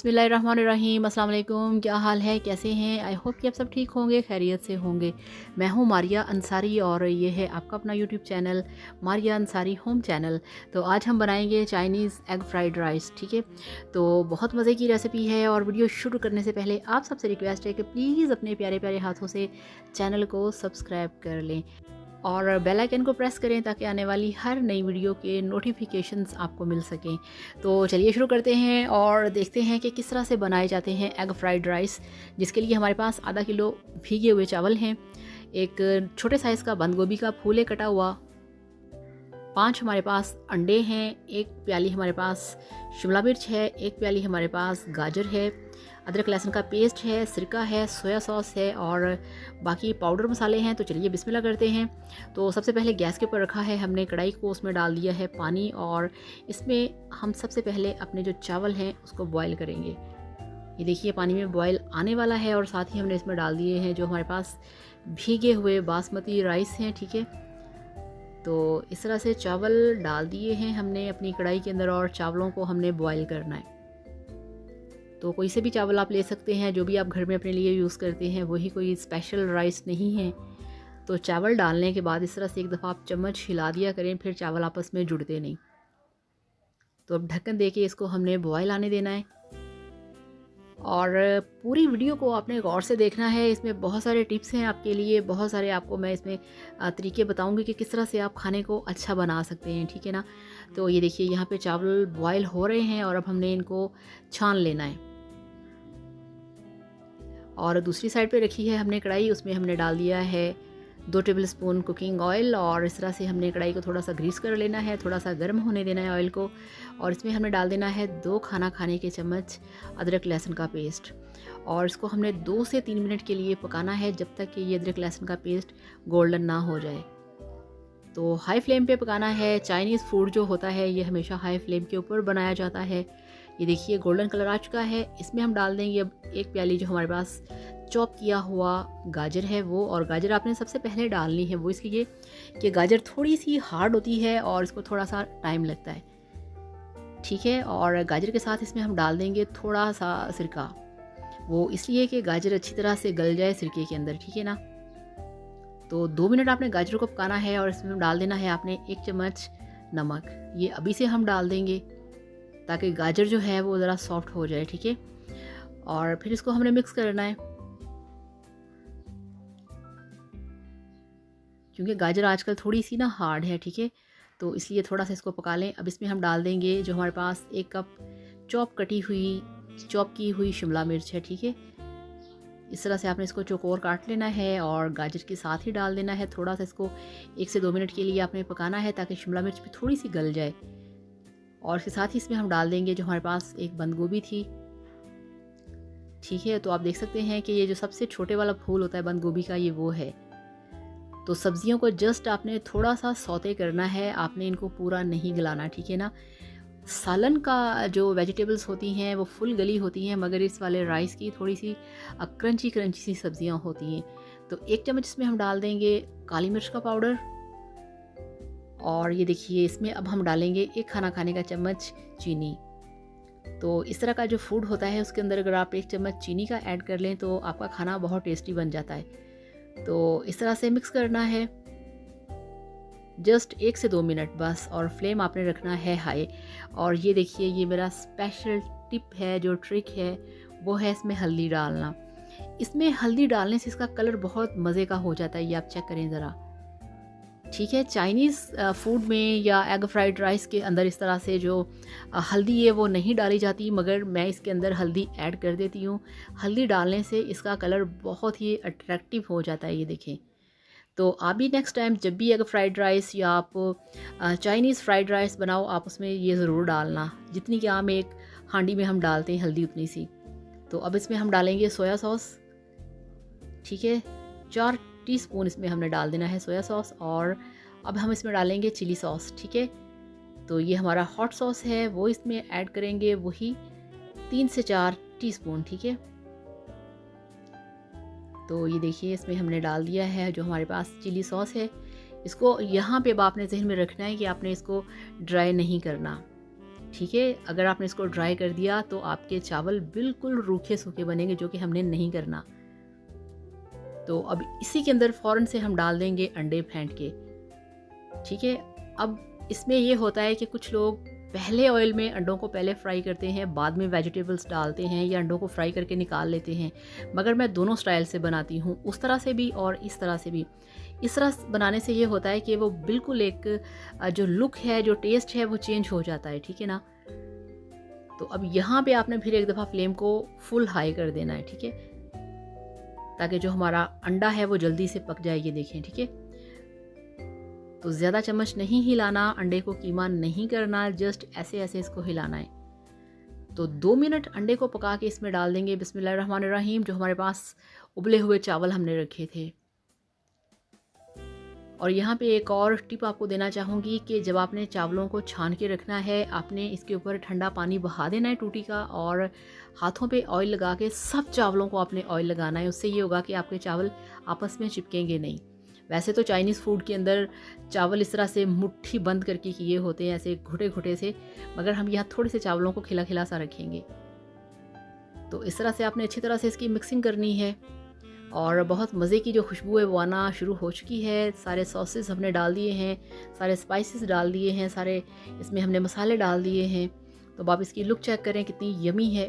बिस्मिल्लाहिर्रहमानिर्रहीम। अस्सलाम वालेकुम। क्या हाल है, कैसे हैं? आई होप कि आप सब ठीक होंगे, खैरियत से होंगे। मैं हूं मारिया अंसारी और ये है आपका अपना YouTube channel Maria Ansari home channel. तो आज हम बनाएंगे चाइनीज़ एग फ्राइड राइस। ठीक है, तो बहुत मज़े की रेसिपी है और वीडियो शुरू करने से पहले आप सबसे रिक्वेस्ट है कि प्लीज़ अपने प्यारे प्यारे हाथों से चैनल को सब्सक्राइब कर लें और बेल आइकन को प्रेस करें ताकि आने वाली हर नई वीडियो के नोटिफिकेशंस आपको मिल सकें। तो चलिए शुरू करते हैं और देखते हैं कि किस तरह से बनाए जाते हैं एग फ्राइड राइस। जिसके लिए हमारे पास आधा किलो भीगे हुए चावल हैं, एक छोटे साइज़ का बंद गोभी का फूल है कटा हुआ, 5 हमारे पास अंडे हैं, 1 प्याली हमारे पास शिमला मिर्च है, 1 प्याली हमारे पास गाजर है, अदरक लहसुन का पेस्ट है, सिरका है, सोया सॉस है और बाकी पाउडर मसाले हैं। तो चलिए बिस्मिल्लाह करते हैं। तो सबसे पहले गैस के ऊपर रखा है हमने कढ़ाई को, उसमें डाल दिया है पानी और इसमें हम सबसे पहले अपने जो चावल हैं उसको बॉयल करेंगे। ये देखिए पानी में बॉयल आने वाला है और साथ ही हमने इसमें डाल दिए हैं जो हमारे पास भीगे हुए बासमती राइस हैं। ठीक है, तो इस तरह से चावल डाल दिए हैं हमने अपनी कढ़ाई के अंदर और चावलों को हमने बॉयल करना है। तो कोई से भी चावल आप ले सकते हैं, जो भी आप घर में अपने लिए यूज़ करते हैं, वही कोई स्पेशल राइस नहीं है। तो चावल डालने के बाद इस तरह से एक दफ़ा आप चम्मच हिला दिया करें, फिर चावल आपस में जुड़ते नहीं। तो अब ढक्कन दे के इसको हमने बॉयल आने देना है और पूरी वीडियो को आपने गौर से देखना है। इसमें बहुत सारे टिप्स हैं आपके लिए, बहुत सारे आपको मैं इसमें तरीके बताऊंगी कि किस तरह से आप खाने को अच्छा बना सकते हैं। ठीक है ना, तो ये देखिए यहाँ पे चावल बॉयल हो रहे हैं और अब हमने इनको छान लेना है। और दूसरी साइड पे रखी है हमने कढ़ाई, उसमें हमने डाल दिया है 2 टेबलस्पून कुकिंग ऑयल और इस तरह से हमने कढ़ाई को थोड़ा सा ग्रीस कर लेना है, थोड़ा सा गर्म होने देना है ऑयल को। और इसमें हमने डाल देना है 2 खाना खाने के चम्मच अदरक लहसुन का पेस्ट और इसको हमने 2 से 3 मिनट के लिए पकाना है जब तक कि ये अदरक लहसुन का पेस्ट गोल्डन ना हो जाए। तो हाई फ्लेम पे पकाना है। चाइनीज़ फूड जो होता है ये हमेशा हाई फ्लेम के ऊपर बनाया जाता है। ये देखिए गोल्डन कलर आ चुका है। इसमें हम डाल देंगे अब 1 प्याली जो हमारे पास चॉप किया हुआ गाजर है वो, और गाजर आपने सबसे पहले डालनी है वो इसलिए कि गाजर थोड़ी सी हार्ड होती है और इसको थोड़ा सा टाइम लगता है। ठीक है, और गाजर के साथ इसमें हम डाल देंगे थोड़ा सा सिरका, वो इसलिए कि गाजर अच्छी तरह से गल जाए सिरके के अंदर। ठीक है ना, तो 2 मिनट आपने गाजर को पकाना है और इसमें डाल देना है आपने 1 चम्मच नमक। ये अभी से हम डाल देंगे ताकि गाजर जो है वो ज़रा सॉफ्ट हो जाए। ठीक है, और फिर इसको हमने मिक्स करना है क्योंकि गाजर आजकल थोड़ी सी ना हार्ड है। ठीक है, तो इसलिए थोड़ा सा इसको पका लें। अब इसमें हम डाल देंगे जो हमारे पास 1 कप चॉप की हुई शिमला मिर्च है। ठीक है, इस तरह से आपने इसको चौकोर काट लेना है और गाजर के साथ ही डाल देना है। थोड़ा सा इसको 1 से 2 मिनट के लिए आपने पकाना है ताकि शिमला मिर्च भी थोड़ी सी गल जाए। और इसके साथ ही इसमें हम डाल देंगे जो हमारे पास एक बंद गोभी थी। ठीक है, तो आप देख सकते हैं कि ये जो सबसे छोटे वाला फूल होता है बंद गोभी का, ये वो है। तो सब्जियों को जस्ट आपने थोड़ा सा सौते करना है, आपने इनको पूरा नहीं गलाना। ठीक है ना, सालन का जो वेजिटेबल्स होती हैं वो फुल गली होती हैं, मगर इस वाले राइस की थोड़ी सी क्रंची क्रंची सी सब्जियां होती हैं। तो 1 चम्मच इसमें हम डाल देंगे काली मिर्च का पाउडर और ये देखिए इसमें अब हम डालेंगे 1 खाना खाने का चम्मच चीनी। तो इस तरह का जो फूड होता है उसके अंदर अगर आप 1 चम्मच चीनी का ऐड कर लें तो आपका खाना बहुत टेस्टी बन जाता है। तो इस तरह से मिक्स करना है जस्ट 1 से 2 मिनट बस, और फ्लेम आपने रखना है हाई। और ये देखिए ये मेरा स्पेशल टिप है, जो ट्रिक है वो है इसमें हल्दी डालना। इसमें हल्दी डालने से इसका कलर बहुत मज़े का हो जाता है, ये आप चेक करें ज़रा। ठीक है, चाइनीज़ फूड में या एग फ्राइड राइस के अंदर इस तरह से जो हल्दी है वो नहीं डाली जाती, मगर मैं इसके अंदर हल्दी ऐड कर देती हूँ। हल्दी डालने से इसका कलर बहुत ही अट्रैक्टिव हो जाता है। ये देखें, तो आप भी नेक्स्ट टाइम जब भी एग फ्राइड राइस या आप चाइनीज़ फ्राइड राइस बनाओ, आप उसमें ये ज़रूर डालना, जितनी कि आम एक हांडी में हम डालते हैं हल्दी उतनी सी। तो अब इसमें हम डालेंगे सोया सॉस। ठीक है, 4 टीस्पून इसमें हमने डाल देना है सोया सॉस और अब हम इसमें डालेंगे चिली सॉस। ठीक है, तो ये हमारा हॉट सॉस है वो इसमें ऐड करेंगे, वही 3 से 4 टीस्पून। ठीक है, तो ये देखिए इसमें हमने डाल दिया है जो हमारे पास चिली सॉस है। इसको यहाँ पे अब आपने जहन में रखना है कि आपने इसको ड्राई नहीं करना। ठीक है। अगर आपने इसको ड्राई कर दिया तो आपके चावल बिल्कुल रूखे सूखे बनेंगे, जो कि हमने नहीं करना। तो अब इसी के अंदर फ़ौरन से हम डाल देंगे अंडे फेंट के, ठीक है। अब इसमें ये होता है कि कुछ लोग पहले ऑयल में अंडों को पहले फ्राई करते हैं, बाद में वेजिटेबल्स डालते हैं, या अंडों को फ्राई करके निकाल लेते हैं। मगर मैं दोनों स्टाइल से बनाती हूँ, उस तरह से भी और इस तरह से भी। इस तरह बनाने से ये होता है कि वो बिल्कुल एक जो लुक है, जो टेस्ट है, वो चेंज हो जाता है, ठीक है ना। तो अब यहाँ पे आपने फिर एक दफ़ा फ्लेम को फुल हाई कर देना है, ठीक है, ताकि जो हमारा अंडा है वो जल्दी से पक जाए। ये देखें, ठीक है। तो ज़्यादा चम्मच नहीं हिलाना, अंडे को कीमा नहीं करना, जस्ट ऐसे ऐसे इसको हिलाना है। तो 2 मिनट अंडे को पका के इसमें डाल देंगे बिस्मिल्लाहिर्रहमानिर्रहीम, जो हमारे पास उबले हुए चावल हमने रखे थे। और यहाँ पे एक और टिप आपको देना चाहूँगी कि जब आपने चावलों को छान के रखना है, आपने इसके ऊपर ठंडा पानी बहा देना है टूटी का, और हाथों पे ऑयल लगा के सब चावलों को आपने ऑयल लगाना है। उससे ये होगा कि आपके चावल आपस में चिपकेंगे नहीं। वैसे तो चाइनीज़ फूड के अंदर चावल इस तरह से मुट्ठी बंद करके किए होते हैं, ऐसे घुटे घुटे से, मगर हम यहाँ थोड़े से चावलों को खिला खिला सा रखेंगे। तो इस तरह से आपने अच्छी तरह से इसकी मिक्सिंग करनी है, और बहुत मज़े की जो खुशबू है वो आना शुरू हो चुकी है। सारे सॉसेस हमने डाल दिए हैं, सारे स्पाइसेस डाल दिए हैं, सारे इसमें हमने मसाले डाल दिए हैं। तो अब आप इसकी लुक चेक करें कितनी यमी है।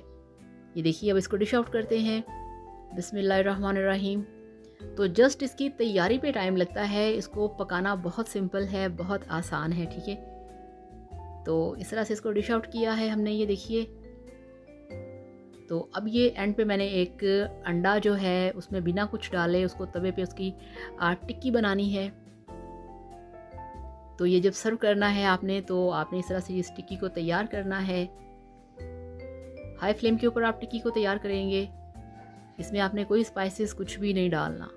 ये देखिए, अब इसको डिश आउट करते हैं बिस्मिल्लाहिर्रहमानिर्रहीम। तो जस्ट इसकी तैयारी पे टाइम लगता है, इसको पकाना बहुत सिंपल है, बहुत आसान है, ठीक है। तो इस तरह से इसको डिश आउट किया है हमने, ये देखिए। तो अब ये एंड पे मैंने एक अंडा जो है उसमें बिना कुछ डाले उसको तवे पे उसकी टिक्की बनानी है। तो ये जब सर्व करना है आपने, तो आपने इस तरह से इस टिक्की को तैयार करना है। हाई फ्लेम के ऊपर आप टिक्की को तैयार करेंगे। इसमें आपने कोई स्पाइसेस कुछ भी नहीं डालना।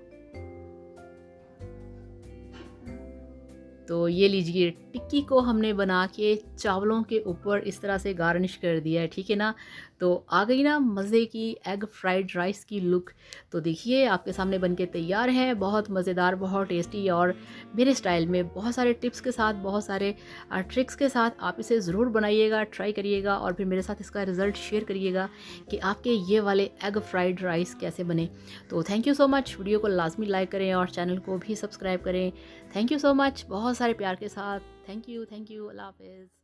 तो ये लीजिए, टिक्की को हमने बना के चावलों के ऊपर इस तरह से गार्निश कर दिया है, ठीक है ना। तो आ गई ना मज़े की एग फ्राइड राइस की लुक। तो देखिए, आपके सामने बनके तैयार है, बहुत मज़ेदार, बहुत टेस्टी, और मेरे स्टाइल में बहुत सारे टिप्स के साथ, बहुत सारे ट्रिक्स के साथ। आप इसे ज़रूर बनाइएगा, ट्राई करिएगा, और फिर मेरे साथ इसका रिज़ल्ट शेयर करिएगा कि आपके ये वाले एग फ्राइड राइस कैसे बने। तो thank you so much. Video को लाजमी लाइक करें और चैनल को भी सब्सक्राइब करें। थैंक यू सो मच, बहुत सारे प्यार के साथ। थैंक यू, अल्लाह हाफ़िज़।